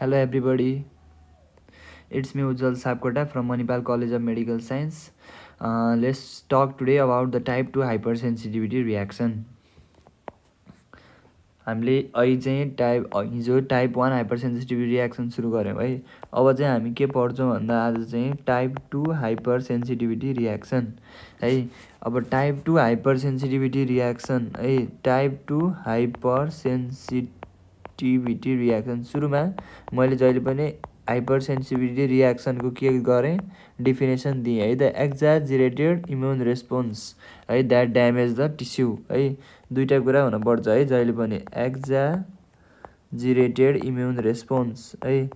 Hello everybody, it's me Ujjwal Sapkota from Manipal College of Medical Science. Let's talk today about the type 2 hypersensitivity reaction. हामीले अहिले चाहिँ हिजो type 1 हाइपरसेन्सिटिभिटी reaction सुरु गऱ्यौँ है। अब चाहिँ हामी के पढ्छौँ भन्दा आज चाहिँ टाइप 2 हाइपरसेन्सिटिभिटी रियाक्सन है। अब टाइप 2 हाइपरसेन्सिटिभिटी रियाक्सन है, टाइप 2 हाइपरसेन्सिटिभिटी रियाक्सन सुरुमा मैले जहिले पनि हाइपरसेन्सिटिभिटी रियाक्सनको के गरेँ, डेफिनेसन दिएँ है। द एक्जाजरेटेड इम्युन रेस्पोन्स है द्याट ड्यामेज द टिस्यु है। दुईवटा कुरा हुनुपर्छ है जहिले पनि, एक्जाजिरेटेड इम्युन रेस्पोन्स है।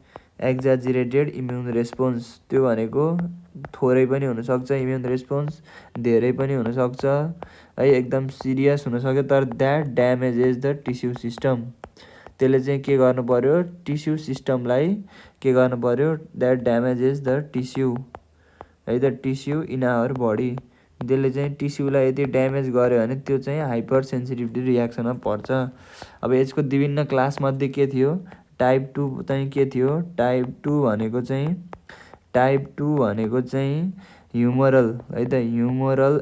एक्जाजिरेटेड इम्युन रेस्पोन्स त्यो भनेको थोरै पनि हुनसक्छ, इम्युन रेस्पोन्स धेरै पनि हुनसक्छ है, एकदम सिरियस हुनसक्छ, तर that damages the tissue system. त्यसले चाहिँ के गर्नु पर्यो, टिस्यु सिस्टमलाई के गर्नु पर्यो, द्याट ड्यामेजेस द टिस्यु है, the tissue in our body. त्यसले चाहिँ टिस्युलाई यदि ड्यामेज गर्यो भने त्यो चाहिँ हाइपर सेन्सिटिभिटी रियाक्सनमा पर्छ। अब यसको विभिन्न क्लासमध्ये के थियो, टाइप 2 चाहिँ के थियो, टाइप 2 भनेको चाहिँ ह्युमरल है त, ह्युमरल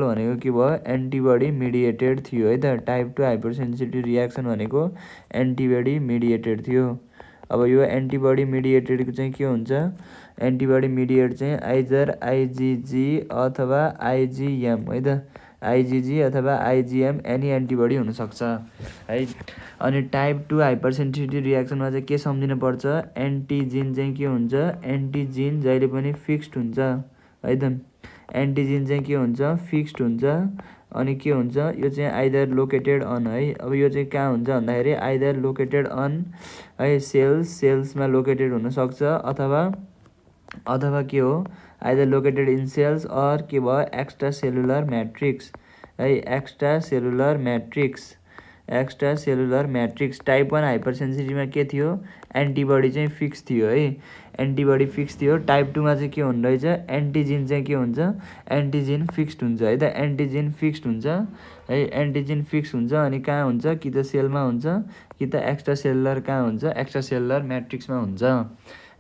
भनेको के भयो, एन्टिबडी मिडिएटेड थियो है त। टाइप 2 हाइपर सेन्सिटिभिटी रियाक्सन भनेको एन्टिबडी मिडिएटेड थियो। अब यो एन्टिबडी मिडिएटेडको चाहिँ के हुन्छ, एन्टिबडी मिडिएट चाहिँ आइजर आइजिजी अथवा आइजिएम है त, आइजिजी अथवा आइजिएम एनी एन्टिबडी हुनसक्छ है। अनि टाइप 2 हाइपरसेन्सिटिभिटी रियाक्सनमा चाहिँ के सम्झिनु पर्छ, एन्टिजिन चाहिँ के हुन्छ, एन्टिजिन जहिले पनि फिक्स्ड हुन्छ है त। एन्टिजिन चाहिँ के हुन्छ, फिक्स्ड हुन्छ। अनि के हुन्छ, यो चाहिँ आइदर लोकेटेड अन है। अब यो चाहिँ कहाँ हुन्छ भन्दाखेरि आइदर लोकेटेड अन है, सेल्समा लोकेटेड हुनसक्छ, अथवा के हो, either located in cells or के भयो एक्स्ट्रा सेलुलर म्याट्रिक्स है, एक्स्ट्रा सेलुलर म्याट्रिक्स। टाइप 1 हाइपरसेन्सिटिभमा के थियो, एन्टिबडी चाहिँ फिक्स थियो है, एन्टिबडी फिक्स थियो। टाइप 2मा चाहिँ के हुँदो रहेछ, एन्टिजिन चाहिँ के हुन्छ, एन्टिजिन फिक्स्ड हुन्छ है त, एन्टिजिन फिक्स्ड हुन्छ है, एन्टिजिन फिक्स हुन्छ। अनि कहाँ हुन्छ, कि त सेलमा हुन्छ कि त एक्स्ट्रा सेलुलर कहाँ हुन्छ, एक्स्ट्रा सेलुलर म्याट्रिक्समा हुन्छ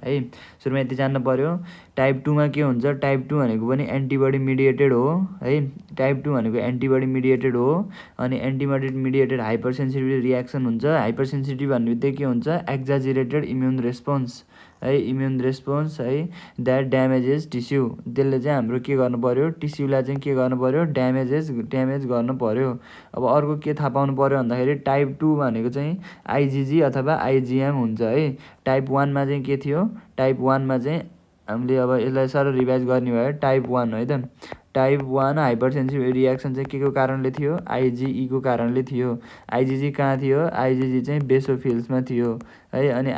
है। सुरुमा यति जान्नु पर्यो। टाइप 2मा के हुन्छ, टाइप 2 भनेको पनि एन्टिबडी मिडिएटेड हो है, टाइप 2 भनेको एन्टिबडी मिडिएटेड हो। अनि एन्टिबडी मिडिएटेड हाइपरसेन्सिटिभिटी रियाक्सन हुन्छ। हाइपरसेन्सिटिभ भन्ने बित्तिकै के हुन्छ, एक्जाजिरेटेड इम्युन रेस्पोन्स है, इम्युन रेस्पोन्स है, द्याट ड्यामेजेस टिस्यु। त्यसले चाहिँ हाम्रो के गर्नु पर्यो, टिस्युलाई चाहिँ के गर्नु पर्यो, ड्यामेज गर्नु पर्यो। अब अर्को के थाहा पाउनु पर्यो भन्दाखेरि टाइप 2 भनेको चाहिँ आइजिजी अथवा आइजिएम हुन्छ है। टाइप 1मा चाहिँ के थियो, टाइप 1मा चाहिँ हामीले अब यसलाई साह्रो रिभाइज गर्ने भयो, टाइप 1 है त। टाइप 1 हाइपरसेन्सिटिभ रियाक्सन चाहिँ के को कारणले थियो, आइजिईको कारणले थियो। आइजिजी कहाँ थियो, आइजिजी चाहिँ बेसोफिल्समा थियो है। अनि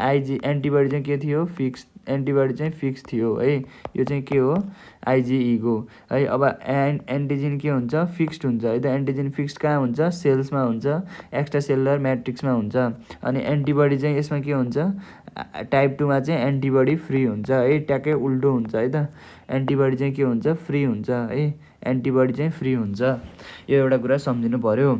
एन्टिबडी चाहिँ के थियो, फिक्स, एन्टिबडी चाहिँ फिक्स थियो है। यो चाहिँ के हो, आइजिईको है। अब एन्टिजिन के हुन्छ, फिक्स्ड हुन्छ है त। एन्टिजिन फिक्स्ड कहाँ हुन्छ, सेल्समा हुन्छ, एक्स्ट्रा सेलुलर म्याट्रिक्समा हुन्छ। अनि एन्टिबडी चाहिँ यसमा के हुन्छ, टाइप 2मा चाहिँ एन्टिबडी फ्री हुन्छ है, ट्याक्कै उल्टो हुन्छ है त। एन्टिबडी चाहिँ के हुन्छ, फ्री हुन्छ है, एन्टिबडी चाहिँ फ्री हुन्छ। यो एउटा कुरा सम्झिनु पर्यो।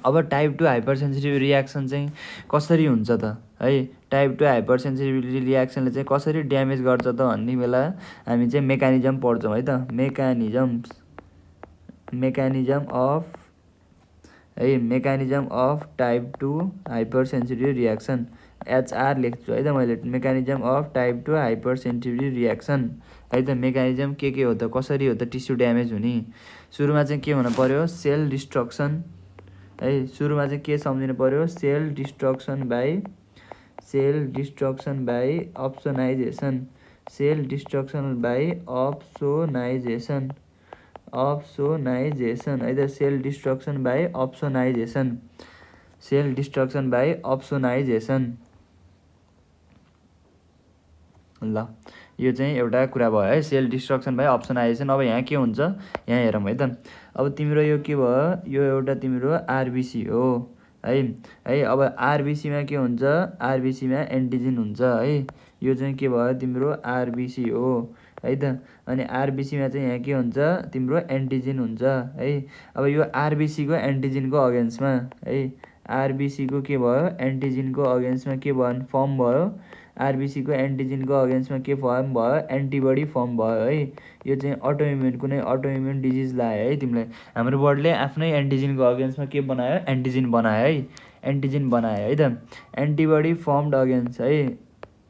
अब टाइप 2 हाइपरसेन्सिटिभ रियाक्सन चाहिँ कसरी हुन्छ त है, टाइप 2 हाइपरसेन्सिटिभिटी रियाक्सनले चाहिँ कसरी ड्यामेज गर्छ त भन्ने बेला हामी चाहिँ मेकानिजम पढ्छौँ है त। Mechanism of type 2 hypersensitive reaction, HR लेख्छु है त मैले, mechanism of type 2 hypersensitivity reaction है त। मेकानिजम के हो त, कसरी हो त टिस्यु ड्यामेज हुने। सुरुमा चाहिँ के हुनु पर्यो, सेल डिस्ट्रक्सन है। सुरुमा चाहिँ के सम्झिनु पर्यो, cell destruction by opsonization, cell destruction by opsonization है त। सेल डिस्ट्रक्सन बाई अप्सोनाइजेसन ल, यो चाहिँ एउटा कुरा भयो है, सेल डिस्ट्रक्सन बाई अप्सोनाइजेसन। अब यहाँ के हुन्छ, यहाँ हेरौँ है त। अब तिम्रो यो के भयो, यो एउटा तिम्रो आरबिसी हो है। अब आरबिसीमा के हुन्छ, आरबिसीमा एन्टिजिन हुन्छ है। यो चाहिँ के भयो, तिम्रो आरबिसी हो है त। अनि आरबिसीमा चाहिँ यहाँ के हुन्छ, तिम्रो एन्टिजिन हुन्छ है। अब यो आरबिसीको एन्टिजिनको अगेन्स्टमा है, आरबिसीको के भयो एन्टिजेनको अगेन्स्टमा के भयो फर्म भयो आरबिसीको एन्टिजेनको अगेन्स्टमा के फर्म भयो एन्टिबडी फर्म भयो है। यो चाहिँ अटोइम्युन कुनै अटोइम्युन डिजिज लाग्यो है तिमीलाई। हाम्रो बडीले आफ्नै एन्टिजेनको अगेन्स्टमा के बनायो एन्टिजेन बनायो है एन्टिजेन बनायो है त। एन्टिबडी फर्मड अगेन्स्ट है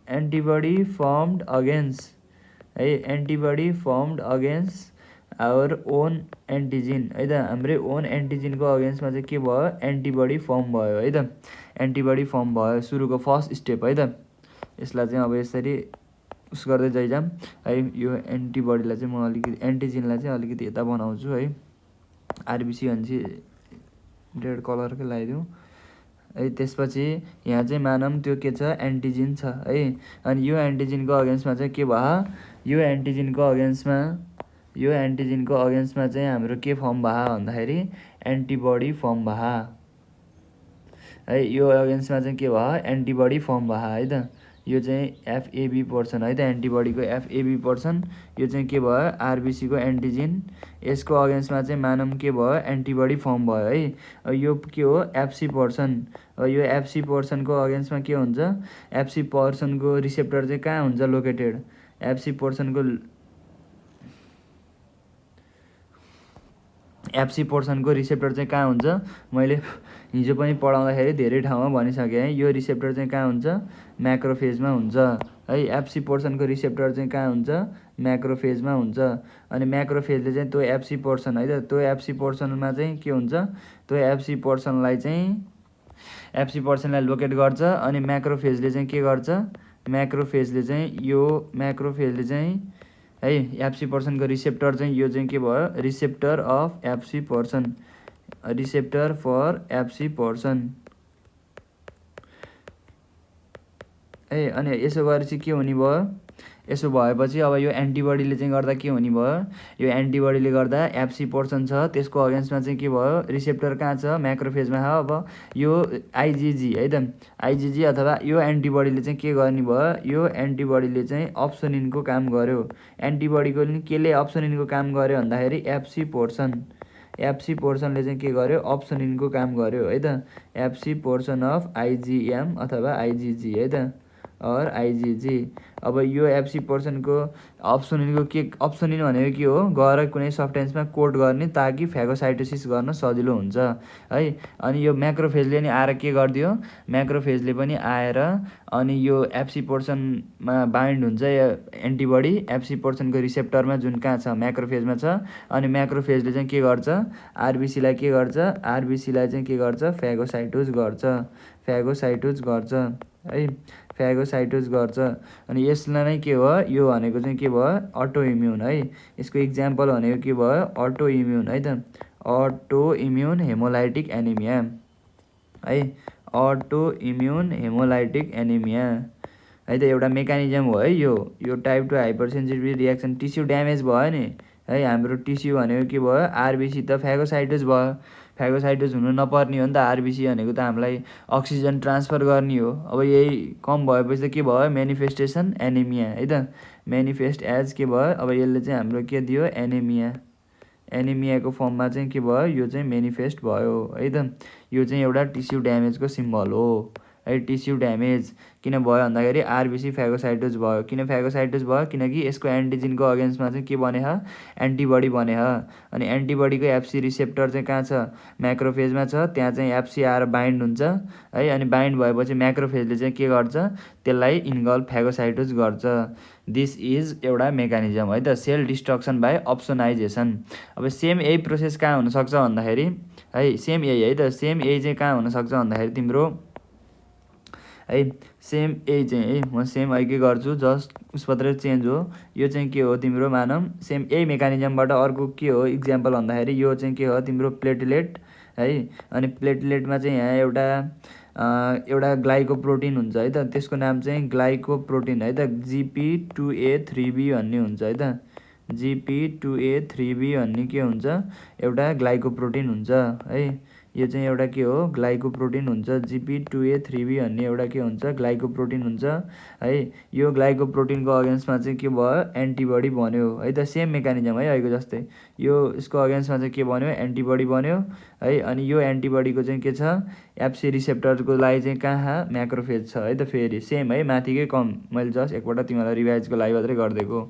एन्टिबडी फर्मड अगेन्स्ट है antibody formed against our own antigen है त। हाम्रै ओन एन्टिजेनको अगेन्स्टमा चाहिँ के भयो एन्टिबडी फर्म भयो है त। एन्टिबडी फर्म भयो सुरुको फर्स्ट स्टेप है त। यसलाई चाहिँ अब यसरी उस गर्दै जाइजाम है। यो एन्टिबडीलाई चाहिँ म अलिकति एन्टिजेनलाई चाहिँ अलिकति यता बनाउँछु है। आरबिसी भनेपछि रेड कलरकै लगाइदिउँ है। त्यसपछि यहाँ चाहिँ मानौँ त्यो के छ एन्टिजेन छ है। अनि यो एन्टिजेनको अगेन्स्टमा चाहिँ के भयो यो एन्टिजेनको अगेन्स्टमा चाहिँ हाम्रो के फर्म भयो भन्दाखेरि एन्टिबडी फर्म भयो है। यो अगेन्स्टमा चाहिँ के भयो एन्टिबडी फर्म भयो है त। यो चाहिँ एफएबी पर्सन है त एन्टिबडीको एफएबी पर्सन। यो चाहिँ के भयो आरबिसीको एन्टिजेन। यसको अगेन्स्टमा चाहिँ मानौँ के भयो एन्टिबडी फर्म भयो है। यो के हो एफसी पर्सन। यो एफसी पर्सनको अगेन्स्टमा के हुन्छ एफसी पर्सनको रिसेप्टर चाहिँ कहाँ हुन्छ लोकेटेड एफसी पर्सनको रिसेप्टर चाहिँ कहाँ हुन्छ मैले हिजो पनि पढाउँदाखेरि धेरै ठाउँमा भनिसकेँ है। यो रिसेप्टर चाहिँ कहाँ हुन्छ म्याक्रोफेजमा हुन्छ है। एफसी पर्सनको रिसेप्टर चाहिँ कहाँ हुन्छ म्याक्रोफेजमा हुन्छ। अनि म्याक्रोफेजले चाहिँ त्यो एफसी पर्सन है त त्यो एफसी पर्सनमा चाहिँ के हुन्छ त्यो एफसी पर्सनलाई लोकेट गर्छ। अनि म्याक्रोफेजले चाहिँ के गर्छ म्याक्रोफेजले चाहिँ है एफसी पर्सनको रिसेप्टर चाहिँ यो चाहिँ के भयो receptor of FC person receptor for FC person है। अनि यसो गरेपछि के हुने भयो यसो भएपछि अब यो एन्टिबडीले चाहिँ गर्दा के हुने भयो यो एन्टिबडीले गर्दा एफसी पर्सन छ त्यसको अगेन्स्टमा चाहिँ के भयो रिसेप्टर कहाँ छ म्याक्रोफेजमा छ। अब यो आइजिजी है त आइजिजी अथवा यो एन्टिबडीले चाहिँ के गर्ने भयो यो एन्टिबडीले चाहिँ अप्सोनिनको काम गर्यो। एन्टिबडीको केले अप्सोनिनको काम गर्यो भन्दाखेरि एफसी पोर्सनले चाहिँ के गर्यो अप्सोनिनको काम गर्यो है त। एफसी पोर्सन अफ आइजिएम अथवा आइजिजी है त और आइजिजी। अब यो एफसी पर्सनको अप्सोनिनको के अप्सोनिन भनेको के हो गएर कुनै सब्सटेन्समा कोट गर्ने ताकि फेगोसाइटोसिस गर्न सजिलो हुन्छ है। अनि यो म्याक्रोफेजले नि आएर के गरिदियो म्याक्रोफेजले पनि आएर अनि यो एफसी पर्सनमा बाइन्ड हुन्छ यो एन्टिबडी एफसी पर्सनको रिसेप्टरमा जुन कहाँ छ म्याक्रोफेजमा छ। अनि म्याक्रोफेजले चाहिँ के गर्छ आरबिसीलाई चाहिँ के गर्छ फेगोसाइटोज गर्छ है फेगोसाइटोज गर्छ। अनि यसलाई नै के भयो यो भनेको चाहिँ के भयो अटोइम्युन है। यसको इक्जाम्पल भनेको के भयो अटोइम्युन है त अटोइम्युन हेमोलाइटिक एनिमिया है अटोइम्युन हेमोलाइटिक एनिमिया है त। एउटा मेकानिजम हो है यो type 2 hypersensitivity reaction tissue damage भयो नि है। हाम्रो टिस्यु भनेको के भयो आरबिसी त फेगोसाइटोज भयो। फेगोसाइटोज हुनु नपर्ने हो नि त आरबिसी भनेको त हामीलाई अक्सिजन ट्रान्सफर गर्ने हो। अब यही कम भएपछि त के भयो मेनिफेस्टेसन एनिमिया है त मेनिफेस्ट एज के भयो अब यसले चाहिँ हाम्रो के दियो एनिमियाको फर्ममा चाहिँ के भयो यो चाहिँ मेनिफेस्ट भयो है त। यो चाहिँ एउटा टिस्यु ड्यामेजको सिम्बल हो है। टिस्यु ड्यामेज किन भयो भन्दाखेरि आरबिसी फेगोसाइटोज भयो। किन फेगोसाइटोज भयो किनकि यसको एन्टिजेनको अगेन्स्टमा चाहिँ के बने एन्टिबडी बने। अनि एन्टिबडीको एफसी रिसेप्टर चाहिँ कहाँ छ म्याक्रोफेजमा छ। त्यहाँ चाहिँ एफसी आएर बाइन्ड हुन्छ है। अनि बाइन्ड भएपछि म्याक्रोफेजले चाहिँ के गर्छ त्यसलाई इन्गल्फ फेगोसाइटोज गर्छ। दिस इज एउटा मेकानिजम है त सेल डिस्ट्रक्सन बाई अप्सोनाइजेसन। अब सेम यही प्रोसेस कहाँ हुनसक्छ भन्दाखेरि है सेम यही है त सेम यही चाहिँ कहाँ हुनसक्छ भन्दाखेरि तिम्रो है सेम यही चाहिँ है म सेम अहिले के गर्छु जस्ट उस मात्रै चेन्ज हो। यो चाहिँ के हो तिम्रो मानौँ सेम यही मेकानिजमबाट अर्को के हो इक्जाम्पल भन्दाखेरि यो चाहिँ के हो तिम्रो प्लेटलेट है। अनि प्लेटलेटमा चाहिँ यहाँ एउटा ग्लाइकोप्रोटिन हुन्छ है त त्यसको नाम चाहिँ ग्लाइकोप्रोटिन है त GP2A3B भन्ने हुन्छ है त GP2A3B भन्ने के हुन्छ एउटा ग्लाइकोप्रोटिन हुन्छ है। यो चाहिँ एउटा के हो ग्लाइकोप्रोटिन हुन्छ। GP2A3B भन्ने एउटा के हुन्छ ग्लाइकोप्रोटिन हुन्छ है। यो ग्लाइकोप्रोटिनको अगेन्स्टमा चाहिँ के भयो एन्टिबडी बन्यो है त। सेम मेकानिजम है अहिलेको जस्तै। यो यसको अगेन्स्टमा चाहिँ के बन्यो एन्टिबडी बन्यो है। अनि यो एन्टिबडीको चाहिँ के छ एफसी रिसेप्टरको लागि चाहिँ कहाँ म्याक्रोफेज छ है त। फेरि सेम है माथिकै कम, मैले जस्ट एकपल्ट तिमीहरूलाई रिभाइजको लागि मात्रै गरिदिएको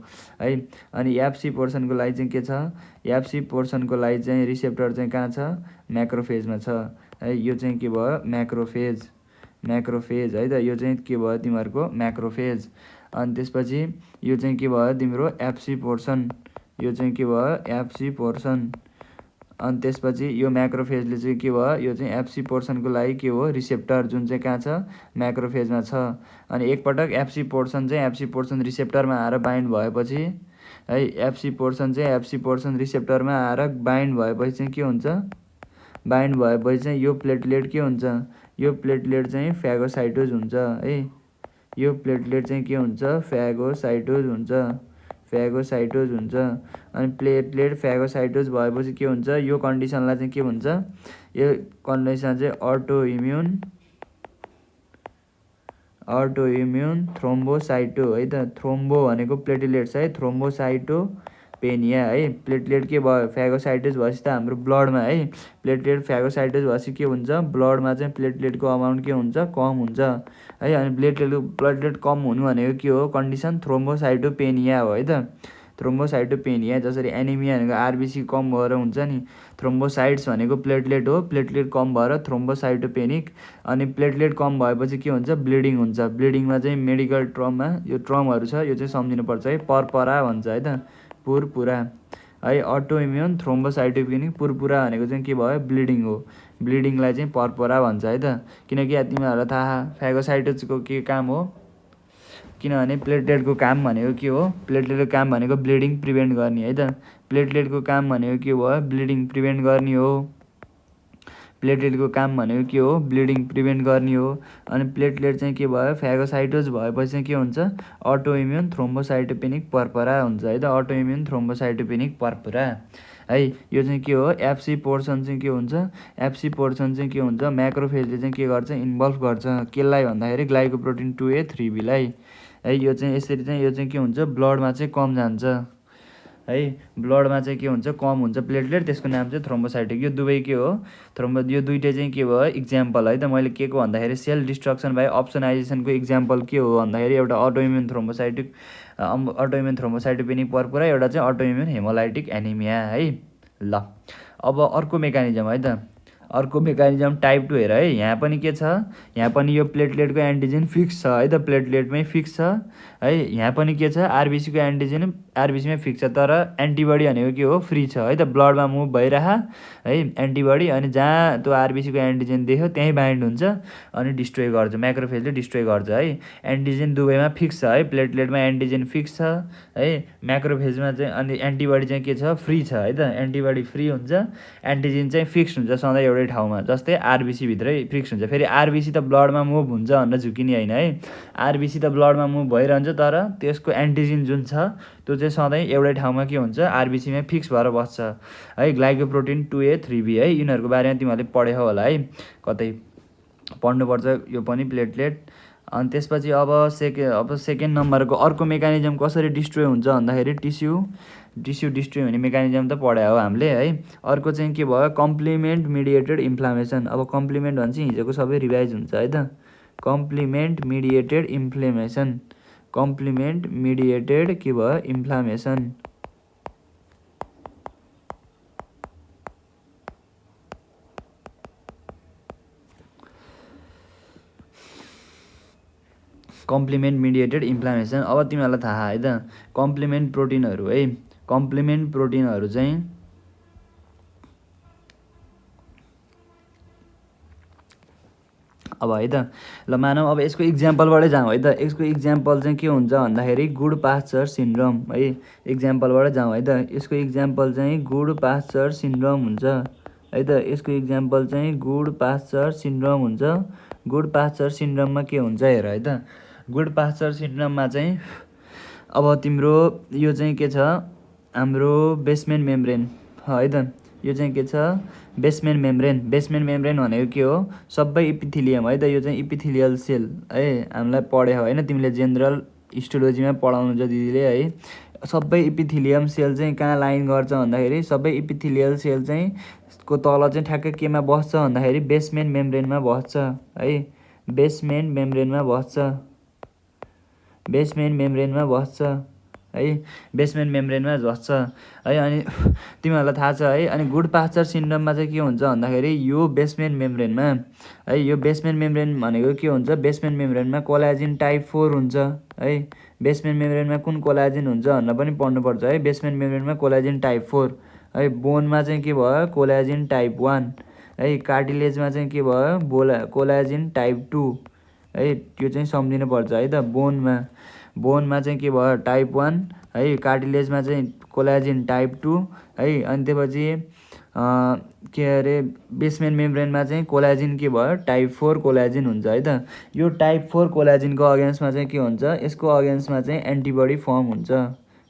है। अनि एफसी पोर्सनको लागि चाहिँ के छ एफसी पोर्सनको लागि चाहिँ रिसेप्टर चाहिँ कहाँ छ म्याक्रोफेजमा छ है। यो चाहिँ के भयो म्याक्रोफेज है त। यो चाहिँ के भयो तिमीहरूको म्याक्रोफेज। अनि त्यसपछि यो चाहिँ के भयो तिम्रो एफसी पोर्सन, यो चाहिँ के भयो एफसी पोर्सन। अनि त्यसपछि यो म्याक्रोफेजले चाहिँ के भयो यो चाहिँ एफसी पोर्सनको लागि के हो रिसेप्टर जुन चाहिँ कहाँ छ म्याक्रोफेजमा छ। अनि एकपटक एफसी पोर्सन रिसेप्टरमा आएर बाइन्ड भएपछि है एफसी पोर्सन रिसेप्टरमा आएर बाइन्ड भएपछि चाहिँ के हुन्छ बाइन्ड भएपछि चाहिँ यो प्लेटलेट के हुन्छ यो प्लेटलेट चाहिँ फ्यागोसाइटोज हुन्छ है। यो प्लेटलेट चाहिँ के हुन्छ फ्यागोसाइटोज हुन्छ। अनि प्लेटलेट फ्यागोसाइटोज भएपछि के हुन्छ यो कन्डिसनलाई चाहिँ के भन्छ यो कन्डिसन चाहिँ अटोइम्युन थ्रोम्बोसाइटो है त। थ्रोम्बो भनेको प्लेटलेट्स है, थ्रोम्बोसाइटोपेनिया है। प्लेटलेट के भयो फ्यागोसाइटोज भएपछि त हाम्रो ब्लडमा है प्लेटलेट फ्यागोसाइटोज भएपछि के हुन्छ ब्लडमा चाहिँ प्लेटलेटको अमाउन्ट के हुन्छ कम हुन्छ है। अनि प्लेटलेट कम हुनु भनेको के हो कन्डिसन थ्रोम्बोसाइटोपेनिया हो है त। थ्रोम्बोसाइटोपेनिया जसरी एनिमिया भनेको आरबिसी कम भएर हुन्छ नि, थ्रोम्बोसाइट्स भनेको प्लेटलेट हो, प्लेटलेट कम भएर थ्रोम्बोसाइटोपेनिक। अनि प्लेटलेट कम भएपछि के हुन्छ ब्लिडिङ हुन्छ। ब्लिडिङमा चाहिँ मेडिकल टर्ममा यो टर्महरू छ यो चाहिँ सम्झिनुपर्छ है। पर्परा भन्छ है त पुरपुरा है। अटोइम्युन थ्रोम्बोसाइटोपेनिक पुरपुरा भनेको चाहिँ के भयो ब्लिडिङ हो। ब्लिडिङलाई चाहिँ पर्परा भन्छ है त। किनकि तिमीहरूलाई थाहा फ्यागोसाइटोजको के काम हो किनभने प्लेटलेटको काम भनेको के हो प्लेटलेटको काम भनेको ब्लिडिङ प्रिभेन्ट गर्ने है त। प्लेटलेटको काम भनेको के भयो ब्लिडिङ प्रिभेन्ट गर्ने हो। प्लेटलेटको काम भनेको के हो ब्लिडिङ प्रिभेन्ट गर्ने हो। अनि प्लेटलेट चाहिँ के भयो फ्यागोसाइटोज भएपछि चाहिँ के हुन्छ अटोइम्युन थ्रोम्बोसाइटोपेनिक पर्परा हुन्छ है त। अटोइम्युन थ्रोम्बोसाइटोपेनिक पर्परा है। यो चाहिँ के हो एफसी पोर्सन चाहिँ के हुन्छ म्याक्रोफेजले चाहिँ के गर्छ इन्भल्भ गर्छ केलाई भन्दाखेरि ग्लाइकोप्रोटिन 2A3B लाई है। यो चाहिँ यसरी चाहिँ यो चाहिँ के हुन्छ ब्लडमा चाहिँ कम जान्छ है। ब्लडमा चाहिँ के हुन्छ कम हुन्छ प्लेटलेट, त्यसको नाम चाहिँ थ्रोम्बोसाइटिक। यो दुवै के हो यो दुइटै चाहिँ के भयो इक्जाम्पल है त। मैले के को भन्दाखेरि सेल डिस्ट्रक्सन बाई अप्सनाइजेसनको इक्जाम्पल के हो भन्दाखेरि एउटा अटोइम्युन थ्रोम्बोसाइटोपेनिक पर्पुरा, एउटा चाहिँ अटोइम्युन हेमोलाइटिक एनिमिया है। ल अब अर्को मेकानिजम है त। अर्को मेकानिजम टाइप 2 हेर है। यहाँ पनि के छ यहाँ पनि यो प्लेटलेटको एन्टिजेन फिक्स छ है त, प्लेटलेटमै फिक्स छ है। यहाँ पनि के छ आरबिसीको एन्टिजेन आरबिसीमै फिक्स छ, तर एन्टिबडी भनेको के हो फ्री छ है त। ब्लडमा मुभ भइरह है एन्टिबडी, अनि जहाँ त्यो आरबिसीको एन्टिजेन देख्यो त्यहीँ बाइन्ड हुन्छ अनि डिस्ट्रोय गर्छ, म्याक्रोफेजले डिस्ट्रोय गर्छ है। एन्टिजेन दुवैमा फिक्स छ है, प्लेटलेटमा एन्टिजेन फिक्स छ है, म्याक्रोफेजमा चाहिँ अनि एन्टिबडी चाहिँ के छ फ्री छ है त। एन्टिबडी फ्री हुन्छ, एन्टिजेन चाहिँ फिक्स हुन्छ सधैँ एउटै ठाउँमा, जस्तै आरबिसी भित्रै फिक्स हुन्छ। फेरि आरबिसी त ब्लडमा मुभ हुन्छ भनेर झुकिने होइन है। आरबिसी त ब्लडमा मुभ भइरहन्छ तर त्यसको एन्टिजेन जुन छ त्यो चाहिँ सधैँ एउटै ठाउँमा के हुन्छ आरबिसीमै फिक्स भएर बस्छ है। ग्लाइकोप्रोटिन 2A3B है, यिनीहरूको बारेमा तिमीहरूले पढेको होला है, कतै पढ्नुपर्छ यो पनि प्लेटलेट। अनि त्यसपछि अब सेकेन्ड नम्बरको अर्को मेकानिजम कसरी डिस्ट्रोय हुन्छ भन्दाखेरि टिस्यु डिस्ट्रोय हुने मेकानिजम त पढायो हो हामीले है। अर्को चाहिँ के भयो कम्प्लिमेन्ट मिडिएटेड इन्फ्लामेसन। अब कम्प्लिमेन्ट भन्छ हिजोको सबै रिभाइज हुन्छ है त। कम्प्लिमेन्ट मिडिएटेड इन्फ्लेमेसन, कम्प्लिमेन्ट मिडिएटेड के भयो इन्फ्लामेसन। Complement mediated inflammation. अब तिमीहरूलाई थाहा है त कम्प्लिमेन्ट प्रोटिनहरू है, कम्प्लिमेन्ट प्रोटिनहरू चाहिँ अब है त ल मानौँ अब यसको इक्जाम्पलबाटै जाउँ है त। यसको इक्जाम्पल चाहिँ के हुन्छ भन्दाखेरि गुड पास्चर सिन्ड्रोम है। इक्जाम्पलबाट जाउँ है त। यसको इक्जाम्पल चाहिँ गुड पास्चर सिन्ड्रोम हुन्छ है त। यसको इक्जाम्पल चाहिँ गुड पास्चर सिन्ड्रोम हुन्छ। गुड पास्चर सिन्ड्रोममा के हुन्छ हेर है त। गुड पास्चर सिन्ड्रोममा चाहिँ अब तिम्रो यो चाहिँ के छ हाम्रो बेसमेन्ट मेम्ब्रेन है त। यो चाहिँ के छ बेसमेन्ट मेम्ब्रेन। बेसमेन्ट मेम्ब्रेन भनेको के हो सबै इपिथेलियम है त। यो चाहिँ इपिथेलियल सेल है हामीलाई पढे हो हैन तिमीले जेनरल हिस्टोलोजीमा पढाउनुहुन्छ दिदीले है। सबै इपिथेलियम सेल चाहिँ कहाँ लाइन गर्छ भन्दाखेरि सबै इपिथेलियल सेल चाहिँ को तल चाहिँ ठ्याक्कै केमा बस्छ भन्दाखेरि बेसमेन्ट मेम्ब्रेनमा बस्छ है। बेसमेन्ट मेम्ब्रेनमा बस्छ। बेसमेन्ट मेम्ब्रेनमा बस्छ है। बेसमेन्ट मेम्ब्रेनमा बस्छ है। अनि तिमीहरूलाई थाहा छ है। अनि गुडपास्चर सिन्ड्रोममा चाहिँ के हुन्छ भन्दाखेरि यो बेसमेन्ट मेम्ब्रेनमा है यो बेसमेन्ट मेम्ब्रेन भनेको के हुन्छ बेसमेन्ट मेम्ब्रेनमा कोलाजिन टाइप 4 हुन्छ है। बेसमेन्ट मेम्ब्रेनमा कुन कोलाजिन हुन्छ भनेर पनि पढ्नुपर्छ है। बेसमेन्ट मेम्ब्रेनमा कोलाजिन टाइप 4 है। बोनमा चाहिँ के भयो कोलाजिन टाइप 1 है। कार्टिलेजमा चाहिँ के भयो कोलाजिन टाइप 2 है। त्यो चाहिँ सम्झिनुपर्छ है त। बोनमा चाहिँ के भयो टाइप 1 है। कार्टिलेजमा चाहिँ कोलाजिन टाइप 2 है। अनि त्यसपछि के अरे बेसमेन्ट मेम्ब्रेनमा चाहिँ कोलाजिन के भयो टाइप 4 कोलाजिन हुन्छ है त। यो टाइप 4 कोलाजिनको अगेन्स्टमा चाहिँ के हुन्छ यसको अगेन्स्टमा चाहिँ एन्टिबडी फर्म हुन्छ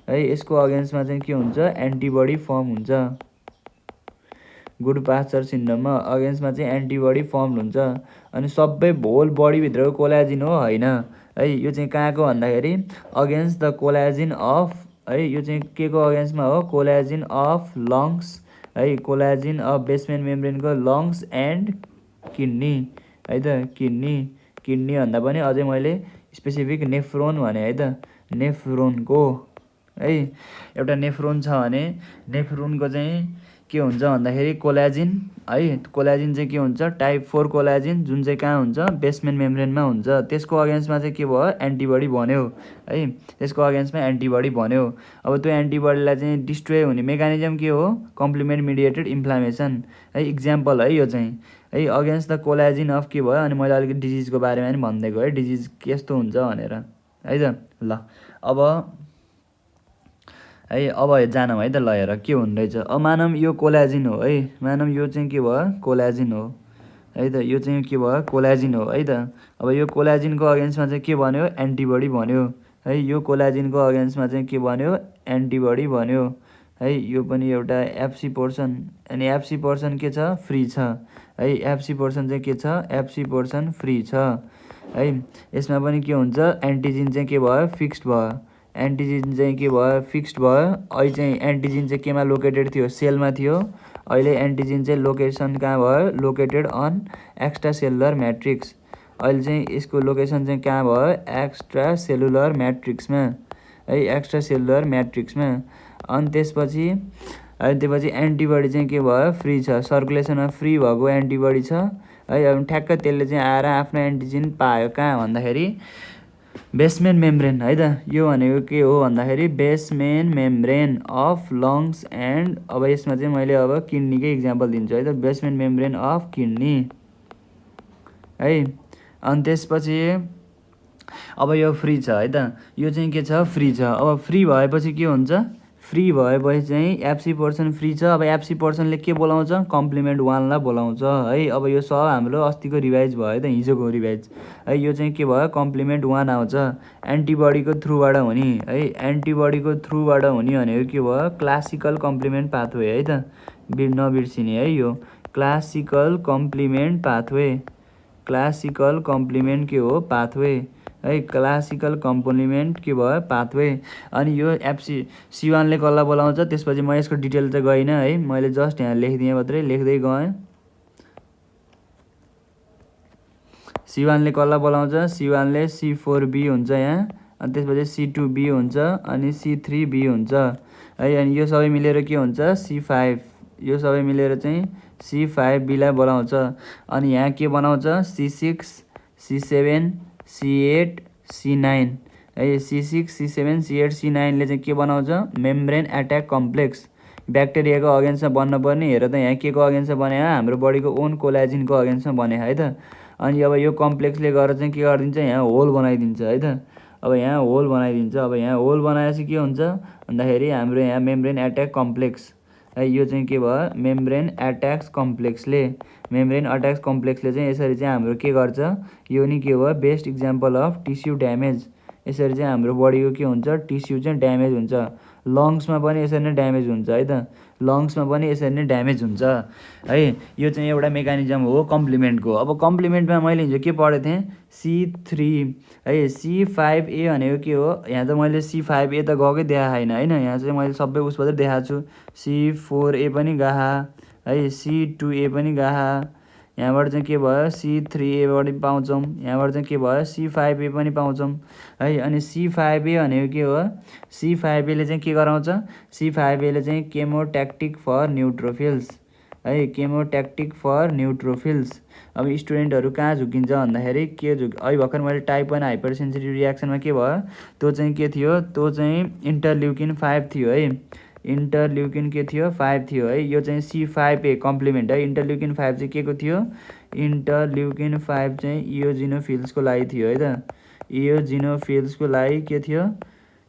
है। यसको अगेन्स्टमा चाहिँ के हुन्छ एन्टिबडी फर्म हुन्छ। गुडपास्चर सिन्ड्रोममा अगेन्स्टमा चाहिँ एन्टिबडी फर्म हुन्छ। अनि सबै होल बडीभित्रको कोलाजिन हो होइन है। यो चाहिँ कहाँको भन्दाखेरि अगेन्स्ट द कोलाजिन अफ है। यो चाहिँ के को अगेन्स्टमा हो कोलाजिन अफ लङ्स है। कोलाजिन अफ बेसमेन्ट मेम्ब्रेनको लङ्स एन्ड किडनी है त। किडनी भन्दा पनि अझै मैले स्पेसिफिक नेफ्रोन भने है त। नेफ्रोनको है एउटा नेफ्रोन छ भने नेफ्रोनको चाहिँ के हुन्छ भन्दाखेरि कोलाजिन है। कोलाजिन चाहिँ के हुन्छ टाइप 4 कोलाजिन जुन चाहिँ कहाँ हुन्छ बेसमेन्ट मेम्ब्रेनमा हुन्छ। त्यसको अगेन्स्टमा चाहिँ के भयो एन्टिबडी बन्यो है। त्यसको अगेन्स्टमा एन्टिबडी बन्यो। अब त्यो एन्टिबडीलाई चाहिँ डिस्ट्रोय हुने मेकानिजम के हो कम्प्लिमेन्ट मिडिएटेड इन्फ्लामेसन है। इक्जाम्पल है यो चाहिँ है अगेन्स्ट द कोलाजिन अफ के भयो। अनि मैले अलिकति डिजिजको बारेमा पनि भनिदिएको है डिजिज कस्तो हुन्छ भनेर है त। ल अब जानौँ है त। ल हेर के हुँदो रहेछ। अब मानौँ यो कोलाजिन हो है। मानौँ यो चाहिँ के भयो कोलाजिन हो है त। यो चाहिँ के भयो कोलाजिन हो है त। अब यो कोलाजिनको अगेन्स्टमा चाहिँ के बन्यो एन्टिबडी बन्यो है। यो कोलाजिनको अगेन्स्टमा चाहिँ के बन्यो एन्टिबडी बन्यो है। यो पनि एउटा एफसी पोर्सन। अनि एफसी पोर्सन के छ फ्री छ है। एफसी पोर्सन चाहिँ के छ एफसी पोर्सन फ्री छ है। यसमा पनि के हुन्छ एन्टिजिन चाहिँ के भयो फिक्स्ड भयो। एन्टिजिन चाहिँ के भयो फिक्स्ड भयो। अहिले चाहिँ एन्टिजिन चाहिँ केमा लोकेटेड थियो सेलमा थियो। अहिले एन्टिजिन चाहिँ लोकेसन कहाँ भयो located on extra cellular matrix. अहिले चाहिँ यसको लोकेसन चाहिँ कहाँ भयो एक्स्ट्रा सेलुलर म्याट्रिक्समा है। एक्स्ट्रा सेलुलर म्याट्रिक्समा। अनि त्यसपछि एन्टिबडी चाहिँ के भयो फ्री छ सर्कुलेसनमा फ्री भएको एन्टिबडी छ है। अब ठ्याक्क त्यसले चाहिँ आएर आफ्नो एन्टिजिन पायो कहाँ भन्दाखेरि बेसमेन्ट मेम्ब्रेन है त। यो भनेको के हो भन्दाखेरि basement membrane of lungs and अब यसमा चाहिँ मैले अब किडनीकै इक्जाम्पल दिन्छु है त। बेसमेन्ट मेम्ब्रेन अफ किडनी है। अनि त्यसपछि अब यो फ्री छ है त। यो चाहिँ के छ फ्री छ। अब फ्री भएपछि के हुन्छ फ्री भएपछि चाहिँ एफसी पोर्सन फ्री छ। अब एफसी पोर्सनले के बोलाउँछ कम्प्लिमेन्ट 1लाई बोलाउँछ है। अब यो सब हाम्रो अस्तिको रिभाइज भयो है त हिजोको रिभाइज है। यो चाहिँ के भयो कम्प्लिमेन्ट 1 आउँछ एन्टिबडीको थ्रुबाट हुने है। एन्टिबडीको थ्रुबाट हुने भनेको के भयो क्लासिकल कम्प्लिमेन्ट पाथवे है त। नबिर्सिने है यो classical complement pathway. Classical complement के हो पाथवे है। क्लासिकल कम्प्लिमेन्ट के भयो पाथवे। अनि यो एफसी C1ले कसलाई बोलाउँछ त्यसपछि म यसको डिटेल त गइनँ है। मैले जस्ट यहाँ लेखिदिएँ मात्रै लेख्दै गएँ। C1ले कसलाई बोलाउँछ C1ले C4B हुन्छ यहाँ। अनि त्यसपछि C2B हुन्छ अनि C3B हुन्छ है। अनि यो सबै मिलेर के हुन्छ C5 यो सबै मिलेर चाहिँ C5Bलाई बोलाउँछ। अनि यहाँ के बनाउँछ C6 C7 C8 C9 है। C6 C7 C8 C9ले चाहिँ के बनाउँछ मेम्ब्रेन एट्याक कम्प्लेक्स। ब्याक्टेरियाको अगेन्स्टमा बन्नुपर्ने हेर त यहाँ के को अगेन्स्टमा बने हाम्रो बडीको ओन कोलाजिनको अगेन्स्टमा बने है त। अनि अब यो कम्प्लेक्सले गरेर चाहिँ के गरिदिन्छ यहाँ होल बनाइदिन्छ है त। अब यहाँ होल बनाइदिन्छ। अब यहाँ होल बनाएपछि के हुन्छ भन्दाखेरि हाम्रो यहाँ मेम्ब्रेन एट्याक कम्प्लेक्स है। यो चाहिँ के भयो मेम्ब्रेन एट्याक्स कम्प्लेक्सले चाहिँ यसरी चाहिँ हाम्रो के गर्छ यो नि के भयो best example of tissue damage. यसरी चाहिँ हाम्रो बडीको के हुन्छ टिस्यु चाहिँ ड्यामेज हुन्छ। लङ्समा पनि यसरी नै ड्यामेज हुन्छ है त। लङ्समा पनि यसरी नै ड्यामेज हुन्छ है। यो चाहिँ एउटा मेकानिजम हो कम्प्लिमेन्टको। अब कम्प्लिमेन्टमा मैले हिजो के पढेको थिएँ, C3 है। C5A भनेको के हो, यहाँ त मैले C5A त गएकै देखाएको छैन होइन, यहाँ चाहिँ मैले सबै उसबाट देखाएको छु। C4A पनि गाहा है, C2A पनि गाहा, यहाँबाट चाहिँ के भयो C3A बाट पाउँछौँ, यहाँबाट चाहिँ के भयो C5A पनि पाउँछौँ है। अनि C5A भनेको के हो, C5A ले चाहिँ के गराउँछ, C5A ले चाहिँ केमोट्याक्टिक फर न्युट्रोफिल्स है, केमोट्याक्टिक फर न्युट्रोफिल्स। अब स्टुडेन्टहरू कहाँ झुकिन्छ भन्दाखेरि के अहिले भर्खर मैले टाइप 1 हाइपर सेन्सिटिभ रियाक्सनमा के भयो, त्यो चाहिँ के थियो, त्यो चाहिँ इन्टरल्युकिन 5 थियो है। इन्टरल्युकिन के थियो 5 थियो है। यो चाहिँ C5A कम्प्लिमेन्ट है। इन्टरल्युकिन 5 चाहिँ के को थियो, इन्टरल्युकिन 5 चाहिँ इयोजिनोफिल्सको लागि थियो है त। इयोजिनोफिल्सको लागि के थियो,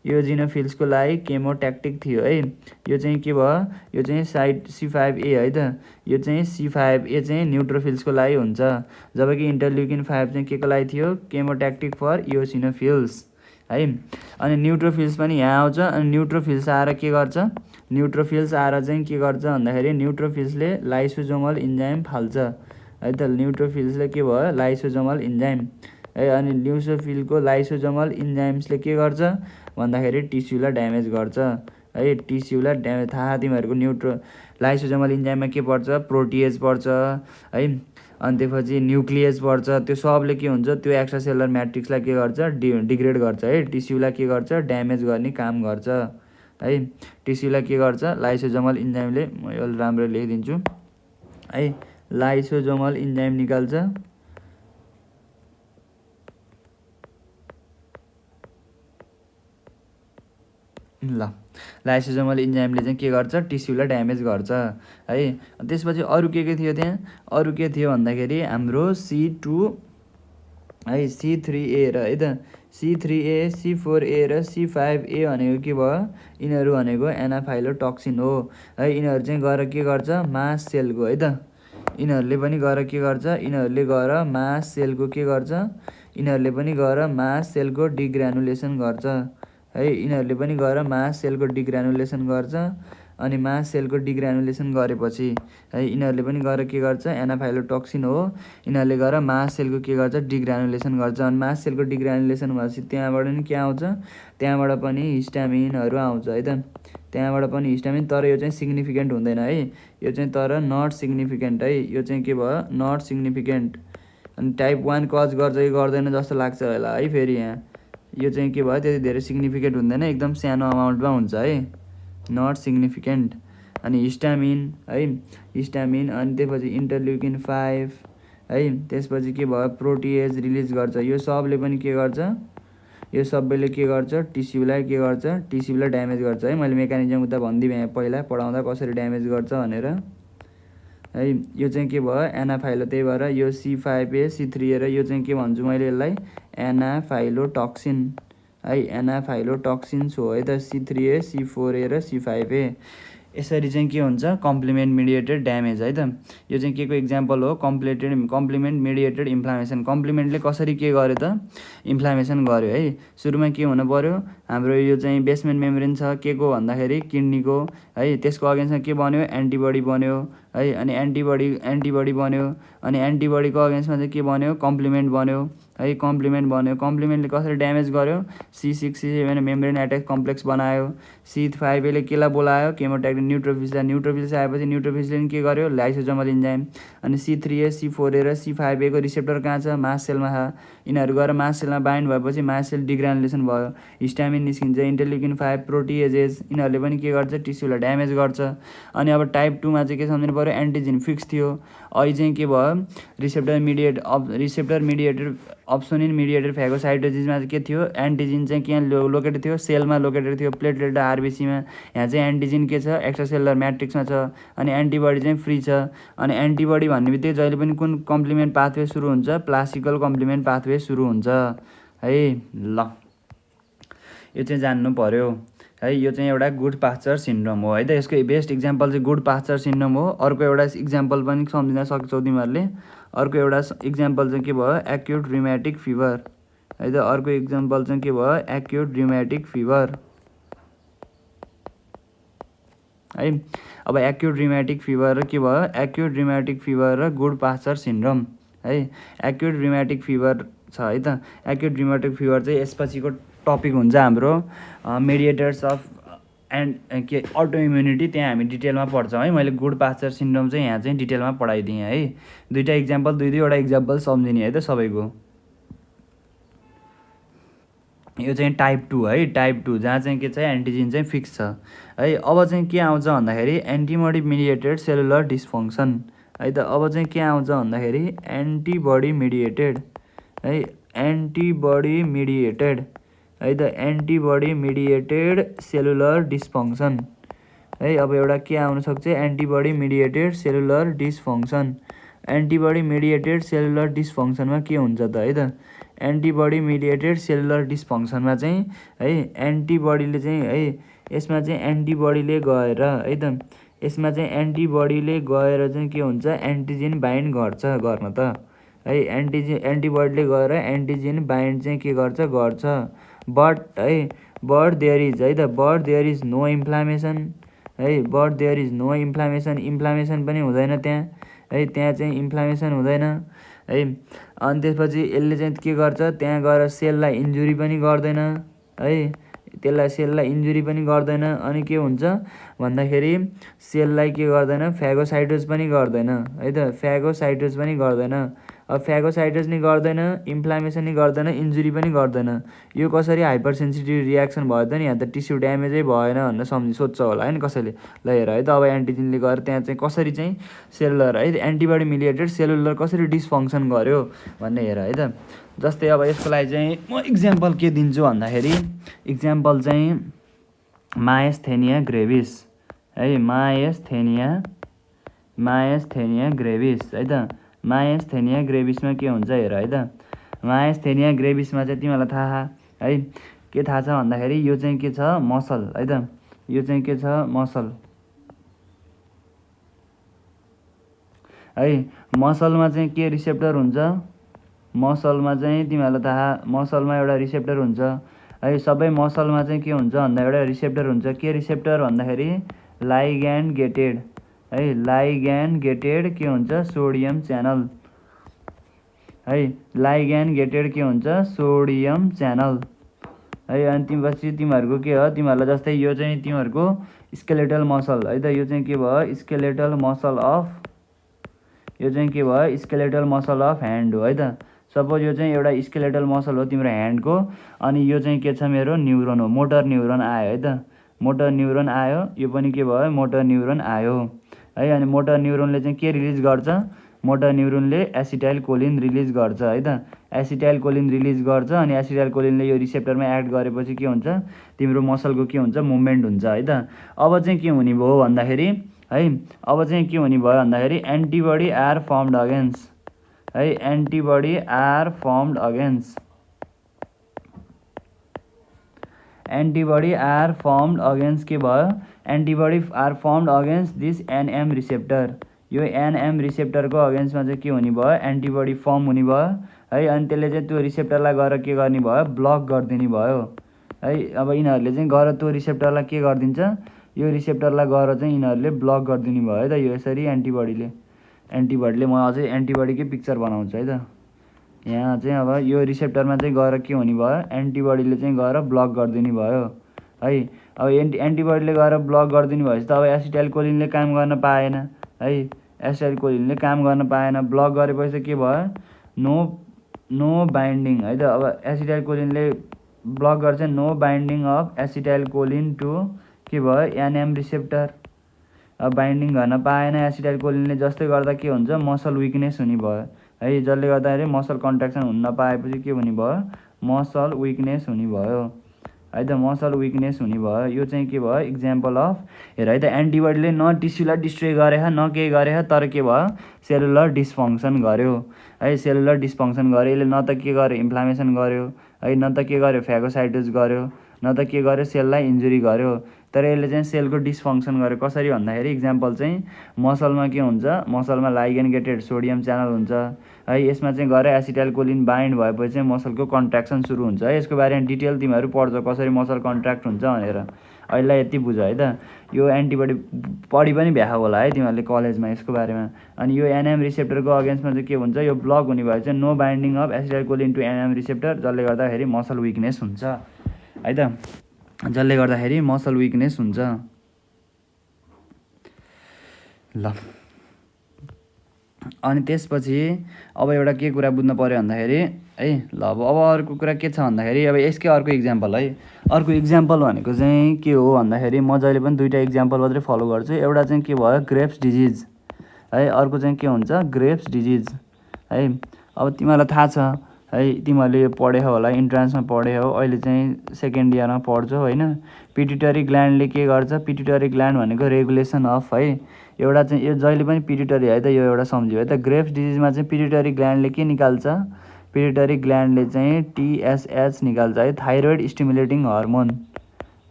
इयोजिनोफिल्सको लागि केमोट्याक्टिक थियो है। यो चाहिँ के भयो, यो चाहिँ साइड C5A है त। यो चाहिँ C5A चाहिँ न्युट्रोफिल्सको लागि हुन्छ, जबकि इन्टरल्युकिन 5 चाहिँ के को लागि थियो, केमोट्याक्टिक फर इयोसिनोफिल्स है। अनि न्युट्रोफिल्स पनि यहाँ आउँछ। अनि न्युट्रोफिल्स आएर के गर्छ, न्युट्रोफिल्स आएर चाहिँ के गर्छ भन्दाखेरि न्युट्रोफिल्सले लाइसोजोमल इन्जाइम फाल्छ है त। न्युट्रोफिल्सले के भयो, लाइसोजोमल इन्जाइम है। अनि न्युट्रोफिलको लाइसोजोमल इन्जाइम्सले के गर्छ भन्दाखेरि टिस्युलाई ड्यामेज गर्छ है। टिस्युलाई ड्यामेज थाहा तिमीहरूको लाइसोजोमल इन्जाइममा के पर्छ, प्रोटिएज पर्छ है। अनि त्यसपछि न्युक्लियस पर्छ। त्यो सबले के हुन्छ, त्यो एक्स्ट्रा सेलुलर म्याट्रिक्सलाई के गर्छ, डिग्रेड गर्छ है। टिस्युलाई के गर्छ, ड्यामेज गर्ने काम गर्छ है। टिस्युलाई के गर्छ, लाइसोजोमल इन्जाइमले, म यो राम्रो लेखिदिन्छु है, लाइसोजोमल इन्जाइम निकाल्छ। ल लाइसोजोमल इन्जाइमले चाहिँ के गर्छ, टिस्युलाई ड्यामेज गर्छ है। त्यसपछि अरू के थियो त्यहाँ, अरू के थियो भन्दाखेरि हाम्रो C2 है, C3A र है त। C3A, C4A र C5A भनेको के भयो, यिनीहरू भनेको एनाफाइलोटक्सिन हो है। यिनीहरू चाहिँ गएर के गर्छ, मास सेलको है त, यिनीहरूले पनि गएर के गर्छ, यिनीहरूले गएर मास सेलको के गर्छ, यिनीहरूले पनि गएर मास सेलको डिग्रानुलेसन गर्छ है। यिनीहरूले पनि गएर मास सेलको डिग्रानुलेसन गर्छ। अनि मास सेलको डिग्रानुलेसन गरेपछि है, यिनीहरूले पनि गएर के गर्छ, एनाफाइलोटक्सिन हो, यिनीहरूले गएर मास सेलको के गर्छ, डिग्रानुलेसन गर्छ। अनि मास सेलको डिग्रानुलेसन भएपछि त्यहाँबाट नि के आउँछ, त्यहाँबाट पनि हिस्टामिनहरू आउँछ है त। त्यहाँबाट पनि हिस्टामिन, तर यो चाहिँ सिग्निफिकेन्ट हुँदैन है। यो चाहिँ तर नट सिग्निफिकेन्ट है। यो चाहिँ के भयो, नट सिग्निफिकेन्ट। अनि टाइप 1 कज गर्छ कि गर्दैन जस्तो लाग्छ होला है। फेरि यहाँ यो चाहिँ के भयो, त्यति धेरै सिग्निफिकेन्ट हुँदैन, एकदम सानो अमाउन्टमा हुन्छ है, नट सिग्निफिकेन्ट। अनि हिस्टामिन है, हिस्टामिन। अनि त्यसपछि इन्टरल्युकिन 5 है। त्यसपछि के भयो, प्रोटिएज रिलिज गर्छ। यो सबले पनि के गर्छ, यो सबैले के गर्छ, टिस्युलाई के गर्छ, टिस्युलाई ड्यामेज गर्छ है। मैले मेकानिजम उता भनिदिएँ पहिला पढाउँदा कसरी ड्यामेज गर्छ भनेर है। यो चाहिँ के भयो, एनाफाइलो, त्यही भएर यो C5A, C3A र यो चाहिँ के भन्छु मैले यसलाई, एनाफाइलोटक्सिन है। एनाफाइलोटक्सिन्स हो है त, C3A, C4A र C5A। यसरी चाहिँ के हुन्छ, कम्प्लिमेन्ट मिडिएटेड ड्यामेज है त। यो चाहिँ के को इक्जाम्पल हो, कम्प्लिमेन्ट मिडिएटेड इन्फ्लामेसन। कम्प्लिमेन्टले कसरी के गर्यो त, इन्फ्लामेसन गर्यो है। सुरुमा के हुनु पर्यो, हाम्रो यो चाहिँ बेसमेन्ट मेम्ब्रेन छ के को भन्दाखेरि किडनीको है। त्यसको अगेन्स्टमा के बन्यो, एन्टिबडी बन्यो है। अनि एन्टिबडी बन्यो। अनि एन्टिबडीको अगेन्स्टमा चाहिँ के बन्यो, कम्प्लिमेन्ट बन्यो है। कम्प्लिमेन्ट बन्यो, कम्प्लिमेन्टले कसरी ड्यामेज गर्यो, C6, C7 membrane attack complex बनायो। C5A ले केलाई बोलायो, केमोट्याक्टिक न्युट्रोफिल्सलाई। न्युट्रोफिल्स आएपछि न्युट्रोफिल्सले के गर्यो, लाइसोजोमल इन्जाइम। अनि C3A, C4A र C5A को रिसेप्टर कहाँ छ, मास सेलमा छ। यिनीहरू गएर मास सेलमा बाइन्ड भएपछि मास सेल डिग्रानुलेसन भयो, हिस्टामिन निस्किन्छ, इन्टरल्युकिन 5, प्रोटिएजेस, यिनीहरूले पनि के गर्छ, टिस्युलाई ड्यामेज गर्छ। अनि अब टाइप 2 मा चाहिँ के सम्झिनु पर्यो, एन्टिजेन फिक्स थियो। अहिले चाहिँ के भयो, रिसेप्टर मिडिएटेड अप्सोनिन मिडिएटेड फेगोसाइटोसिसमा चाहिँ के थियो, एन्टिजिन चाहिँ के लोकेटेड थियो, सेलमा लोकेटेड थियो, प्लेटलेट र आरबिसीमा। यहाँ चाहिँ एन्टिजिन के छ, एक्स्ट्रा सेलुलर म्याट्रिक्समा छ। अनि एन्टिबडी चाहिँ फ्री छ। अनि एन्टिबडी भन्ने बित्तिकै जहिले पनि कुन कम्प्लिमेन्ट पाथवे सुरु हुन्छ, क्लासिकल कम्प्लिमेन्ट पाथवे सुरु हुन्छ है। ल यो चाहिँ जान्नु पर्यो है। यो चाहिँ एउटा गुड पास्चर सिन्ड्रोम हो है त। यसको बेस्ट इक्जाम्पल चाहिँ गुड पास्चर सिन्ड्रोम हो। अर्को एउटा इक्जाम्पल पनि सम्झिन सक्छौ तिमीहरूले। अर्को एउटा इक्जाम्पल चाहिँ के भयो, एक्युट रिमेटिक फिभर है त। अर्को इक्जाम्पल चाहिँ के भयो, एक्युट रिमेटिक फिभर है। अब एक्युट रिमेटिक फिभर र के भयो एक्युट रिमेटिक फिभर र गुडपाचर सिन्ड्रोम है। एक्युट रिमेटिक फिभर छ है त। एक्युट रिमेटिक फिभर चाहिँ यसपछिको टपिक हुन्छ हाम्रो मेडिएटर्स अफ एन्ड के अटो इम्युनिटी, त्यहाँ हामी डिटेलमा पढ्छौँ है। मैले गुडपाचर सिन्ड्रोम चाहिँ यहाँ चाहिँ डिटेलमा पढाइदिएँ है। दुईवटा इक्जाम्पल दुईवटा इक्जाम्पल सम्झिने है त सबैको। यो चाहिँ टाइप 2 है, टाइप 2 जहाँ चाहिँ के छ एन्टिजिन चाहिँ फिक्स छ है। अब चाहिँ के आउँछ भन्दाखेरि एन्टिबडी मिडिएटेड सेलुलर डिस्फङ्सन है त। अब चाहिँ के आउँछ भन्दाखेरि एन्टिबडी मिडिएटेड है, एन्टिबडी मिडिएटेड है त, एन्टिबडी मिडिएटेड सेलुलर डिस्फङ्सन है। अब एउटा के आउन सक्छ antibody mediated cellular dysfunction. Antibody mediated cellular डिस्फङ्सनमा के हुन्छ त है त। एन्टिबडी मिडिएटेड सेलुलर डिस्फङ्सनमा चाहिँ है एन्टिबडीले चाहिँ है यसमा चाहिँ एन्टिबडीले गएर है त, यसमा चाहिँ एन्टिबडीले गएर चाहिँ के हुन्छ एन्टिजिन बाइन्ड गर्न त है। एन्टिबडीले गएर एन्टिजिन बाइन्ड चाहिँ के गर्छ बट है बट देयर इज है त, but there is no inflammation है, but there is no inflammation, inflammation पनि हुँदैन त्यहाँ है, त्यहाँ चाहिँ इन्फ्लामेसन हुँदैन है। अनि त्यसपछि यसले चाहिँ के गर्छ त्यहाँ गएर सेललाई इन्जुरी पनि गर्दैन है, त्यसलाई सेललाई इन्जुरी पनि गर्दैन। अनि के हुन्छ भन्दाखेरि सेललाई के गर्दैन फ्यागोसाइटोज पनि गर्दैन है त, फ्यागोसाइटोज पनि गर्दैन। अब फ्यागोसाइटोज नि गर्दैन, इन्फ्लामेसन नि गर्दैन, इन्जुरी पनि गर्दैन। यो कसरी हाइपर सेन्सिटिभ रियाक्सन भयो त नि, यहाँ त टिस्यु ड्यामेजै भएन भनेर सोध्छ होला है नि कसैले। ल हेर है त अब एन्टिजिनले गएर त्यहाँ चाहिँ कसरी चाहिँ सेलुलर है एन्टिबडी मिडिएटेड सेलुलर कसरी डिस्फङ्सन गर्यो भन्ने हेर है त। जस्तै अब यसको लागि चाहिँ म इक्जाम्पल के दिन्छु भन्दाखेरि इक्जाम्पल चाहिँ मायस्थेनिया ग्रेभिस है, मायस्थेनिया ग्रेभिस है त। मायस्थेनिया ग्रेभिसमा के हुन्छ हेर है त। मायस्थेनिया ग्रेभिसमा चाहिँ तिमीहरूलाई थाहा है के थाहा छ भन्दाखेरि यो चाहिँ के छ मसल है त, यो चाहिँ के छ मसल है। मसलमा चाहिँ के रिसेप्टर हुन्छ, मसलमा चाहिँ तिमीहरूलाई थाहा मसलमा एउटा रिसेप्टर हुन्छ है। सबै मसलमा चाहिँ के हुन्छ भन्दा एउटा रिसेप्टर हुन्छ। के रिसेप्टर भन्दाखेरि लाइग्यान्ड गेटेड है, लाइग्यान्ड गेटेड के हुन्छ सोडियम च्यानल है, लाइग्यान्ड गेटेड के हुन्छ सोडियम च्यानल है। अनि त्यसपछि तिमीहरूको के हो तिमीहरूलाई जस्तै यो चाहिँ तिमीहरूको स्केलेटल मसल है त, यो चाहिँ के भयो स्केलेटल मसल अफ, यो चाहिँ के भयो स्केलेटल मसल अफ ह्यान्ड हो है त। सपोज यो चाहिँ एउटा स्केलेटल मसल हो तिम्रो ह्यान्डको, अनि यो चाहिँ के छ मेरो न्युरोन हो, मोटर न्युरोन आयो है त, मोटर न्युरोन आयो, यो पनि के भयो मोटर न्युरोन आयो है। अनि मोटर न्युरोनले चाहिँ के रिलिज गर्छ, मोटर न्युरोनले एसिटाइल कोलिन रिलिज गर्छ है त, एसिटाइल कोलिन रिलिज गर्छ। अनि एसिटाइल कोलिनले यो रिसेप्टरमा एड गरेपछि के हुन्छ तिम्रो मसलको के हुन्छ मुभमेन्ट हुन्छ है त। अब चाहिँ के हुने भयो भन्दाखेरि है, अब चाहिँ के हुने भयो भन्दाखेरि एन्टिबडी आर फर्मड अगेन्स्ट है, antibody are formed against, antibody are formed against के भयो antibody are formed against this NM receptor. यो एनएम रिसेप्टरको अगेन्स्टमा चाहिँ के हुने भयो एन्टिबडी फर्म हुने भयो है। अनि त्यसले चाहिँ त्यो रिसेप्टरलाई गएर के गर्ने भयो ब्लक गरिदिने भयो है। अब यिनीहरूले चाहिँ गएर त्यो रिसेप्टरलाई के गरिदिन्छ, यो रिसेप्टरलाई गएर चाहिँ यिनीहरूले ब्लक गरिदिने भयो है त। यो यसरी एन्टिबडीले म अझै एन्टिबडीकै पिक्चर बनाउँछु है त। यहाँ चाहिँ अब यो रिसेप्टरमा चाहिँ गएर के हुने भयो एन्टिबडीले चाहिँ गएर ब्लक गरिदिने भयो है। अब एन्टिबडीले गएर ब्लक गरिदिनु भएपछि त अब एसिटाइल कोलिनले काम गर्न पाएन है, एसिटाइल कोलिनले काम गर्न पाएन, ब्लक गरेपछि के भयो नो बाइन्डिङ है त। अब एसिटाइल कोलिनले ब्लक गर्छ no binding of acetylcholine to के भयो एनएम रिसेप्टर। अब बाइन्डिङ गर्न पाएन एसिटाइल कोलिनले, जसले गर्दा के हुन्छ मसल विकनेस हुने भयो है, जसले गर्दाखेरि मसल कन्ट्र्याक्सन हुन नपाएपछि के हुने भयो मसल विकनेस हुने भयो है त, मसल विकनेस हुने भयो। यो चाहिँ के भयो इक्जाम्पल अफ हेर है त। एन्टिबडीले न टिस्युलाई डिस्ट्रोय गरेछ न केही गरेछ, तर के भयो सेलुलर डिस्फङ्सन गर्यो है, सेलुलर डिस्फङ्सन गर्यो। यसले न त के गर्यो इन्फ्लामेसन गर्यो है, न त के गर्यो फ्यागोसाइटोज गर्यो, न त के गर्यो सेललाई इन्जुरी गर्यो, तर यसले चाहिँ सेलको डिस्फङ्सन गर्यो। कसरी भन्दाखेरि इक्जाम्पल चाहिँ मसलमा के हुन्छ मसलमा लाइगेन गेटेड सोडियम च्यानल हुन्छ है, यसमा चाहिँ गएर एसिटाइल कोलिन बाइन्ड भएपछि चाहिँ मसलको कन्ट्र्याक्सन सुरु हुन्छ है। यसको बारेमा डिटेल तिमीहरू पढ्छौ कसरी मसल कन्ट्र्याक्ट हुन्छ भनेर अहिले यति बुझ है त। यो एन्टिबडी पढि पनि भ्याएको होला है तिमीहरूले कलेजमा यसको बारेमा। अनि यो एनएम रिसेप्टरको अगेन्स्टमा चाहिँ के हुन्छ, यो ब्लक हुने भए चाहिँ no binding of acetylcholine to NM receptor, जसले गर्दाखेरि मसल विकनेस हुन्छ है त, जसले गर्दाखेरि मसल विकनेस हुन्छ। ल अनि त्यसपछि अब एउटा के कुरा बुझ्नु पऱ्यो भन्दाखेरि है, ल अब अर्को कुरा के छ भन्दाखेरि अब यसकै अर्को इक्जाम्पल है। अर्को इक्जाम्पल भनेको चाहिँ के हो भन्दाखेरि म जहिले पनि दुईवटा इक्जाम्पल मात्रै फलो गर्छु। एउटा चाहिँ के भयो, ग्रेप्स डिजिज है, अर्को चाहिँ के हुन्छ, ग्रेप्स डिजिज है। अब तिमीहरूलाई थाहा छ है, तिमीहरूले यो पढेको होला, इन्ट्रान्समा पढेको, अहिले चाहिँ सेकेन्ड इयरमा पढ्छौ होइन। पिट्युटरी ग्ल्यान्डले के गर्छ, पिट्युटरी ग्ल्यान्ड भनेको रेगुलेसन अफ है, एउटा चाहिँ यो जहिले पनि पिट्युटरी है त, यो एउटा सम्झ्यो है त। ग्रेप्स डिजिजमा चाहिँ पिट्युटरी ग्ल्यान्डले के निकाल्छ, पिट्युटरी ग्ल्यान्डले चाहिँ टिएसएच निकाल्छ है, थाइरोइड स्टिमुलेटिङ हर्मोन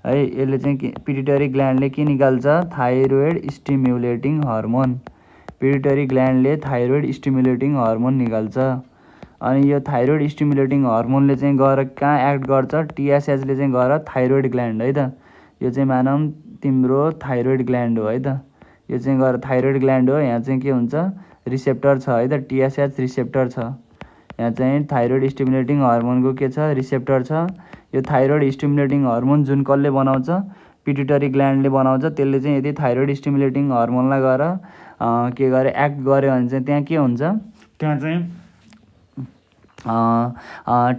है। यसले चाहिँ पिट्युटरी ग्ल्यान्डले के निकाल्छ, थाइरोइड स्टिमुलेटिङ हर्मोन, पिट्युटरी ग्ल्यान्डले थाइरोइड स्टिमुलेटिङ हर्मोन निकाल्छ। अनि यो थाइरोइड स्टिमुलेटिङ हर्मोनले चाहिँ गएर कहाँ एक्ट गर्छ, टिएसएचले चाहिँ गएर थाइरोइड ग्ल्यान्ड है त, यो चाहिँ मानौँ तिम्रो थाइरोइड ग्ल्यान्ड हो है त, यो चाहिँ गएर थाइरोइड ग्ल्यान्ड हो। यहाँ चाहिँ के हुन्छ, रिसेप्टर छ है त, टिएसएच रिसेप्टर छ, यहाँ चाहिँ थाइरोइड स्टिमुलेटिङ हर्मोनको के छ, रिसेप्टर छ। यो थाइरोइड स्टिमुलेटिङ हर्मोन जुन कसले बनाउँछ, पिट्युटरी ग्ल्यान्डले बनाउँछ। त्यसले चाहिँ यदि थाइरोइड स्टिमुलेटिङ हर्मोनलाई गएर के गरे, एक्ट गऱ्यो भने चाहिँ त्यहाँ के हुन्छ, त्यहाँ चाहिँ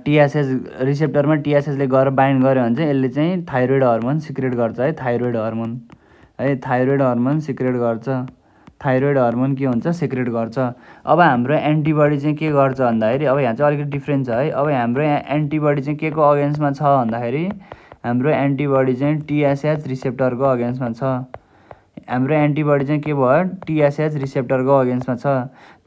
टिएसएच रिसेप्टरमा टिएसएचले गएर बाइन्ड गऱ्यो भने चाहिँ यसले चाहिँ थाइरोइड हर्मोन सिक्रेट गर्छ है, थाइरोइड हर्मोन है, थाइरोइड हर्मोन सिक्रेट गर्छ, थाइरोइड हर्मोन के हुन्छ, सिक्रेट गर्छ। अब हाम्रो एन्टिबडी चाहिँ के गर्छ भन्दाखेरि, अब यहाँ चाहिँ अलिकति डिफ्रेन्स छ है। अब हाम्रो एन्टिबडी चाहिँ के को अगेन्स्टमा छ भन्दाखेरि, हाम्रो एन्टिबडी चाहिँ टिएसएच रिसेप्टरको अगेन्स्टमा छ। हाम्रो एन्टिबडी चाहिँ के भयो, टिएसएच रिसेप्टरको अगेन्स्टमा छ।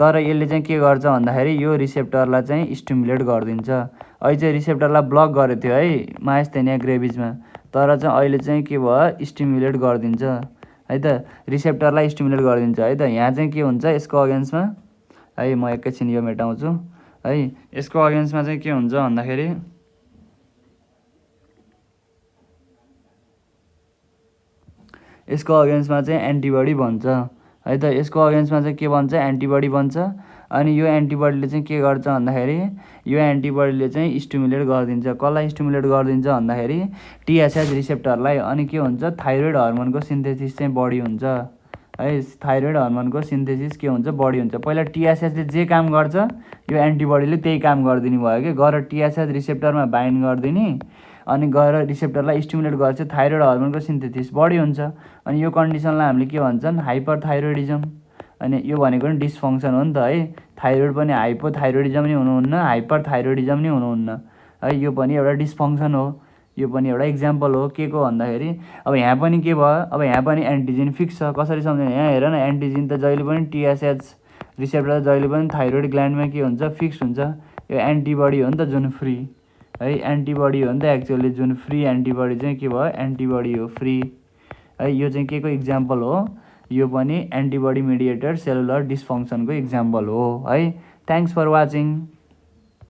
तर यसले चाहिँ के गर्छ भन्दाखेरि यो रिसेप्टरलाई चाहिँ स्टिमुलेट गरिदिन्छ। अहिले चाहिँ रिसेप्टरलाई ब्लक गरेको थियो है मायस्थेनिया ग्रेभिजमा, तर चाहिँ अहिले चाहिँ के भयो, स्टिमुलेट गरिदिन्छ है त, रिसेप्टरलाई स्टिमुलेट गरिदिन्छ है त। यहाँ चाहिँ के हुन्छ यसको अगेन्स्टमा है, म एकैछिन यो मेटाउँछु है। यसको अगेन्स्टमा चाहिँ के हुन्छ भन्दाखेरि यसको अगेन्स्टमा चाहिँ एन्टिबडी बन्छ है त, यसको अगेन्स्टमा चाहिँ के बन्छ, एन्टिबडी बन्छ। अनि यो एन्टिबडीले चाहिँ के गर्छ भन्दाखेरि, यो एन्टिबडीले चाहिँ स्टिमुलेट गरिदिन्छ, कसलाई स्टिमुलेट गरिदिन्छ भन्दाखेरि टिएसएच रिसेप्टरलाई। अनि के हुन्छ, थाइरोइड हर्मोनको सिन्थेसिस चाहिँ बढी हुन्छ है, थाइरोइड हर्मोनको सिन्थेसिस के हुन्छ, बढी हुन्छ। पहिला टिएसएचले जे काम गर्छ यो एन्टिबडीले त्यही काम गरिदिने भयो कि, गएर टिएसएच रिसेप्टरमा बाइन्ड गरिदिने अनि गएर रिसेप्टरलाई स्टिमुलेट गर्छ, थाइरोइड हर्मोनको सिन्थेसिस बढी हुन्छ। अनि यो कन्डिसनलाई हामीले के भन्छन्, हाइपरथाइरोइडिजम। अनि यो भनेको नि डिसफङ्सन हो नि त है, थाइरोइड पनि हाइपोथाइरोइडिजम नि हुनुहुन्न, हाइपरथाइरोइडिजम नि हुनुहुन्न है, यो पनि एउटा डिसफङ्सन हो। यो पनि एउटा इक्जाम्पल हो के को भन्दाखेरि, अब यहाँ पनि के भयो, अब यहाँ पनि एन्टिजिन फिक्स छ। कसरी सम्झने, यहाँ हेर न, एन्टिजिन त जहिले पनि टिएसएच रिसेप्टर जहिले पनि थाइरोइड ग्ल्यान्डमा के हुन्छ, फिक्स हुन्छ। यो एन्टिबडी हो नि त जुन फ्री है, एन्टिबडी हो नि त एक्चुअली जुन फ्री एन्टिबडी चाहिँ के भयो, एन्टिबडी हो फ्री है। यो चाहिँ के को इक्जाम्पल हो, यो पनि एन्टिबडी मिडिएटेड सेलुलर डिसफङ्सनको इक्जाम्पल हो है। Thanks for watching.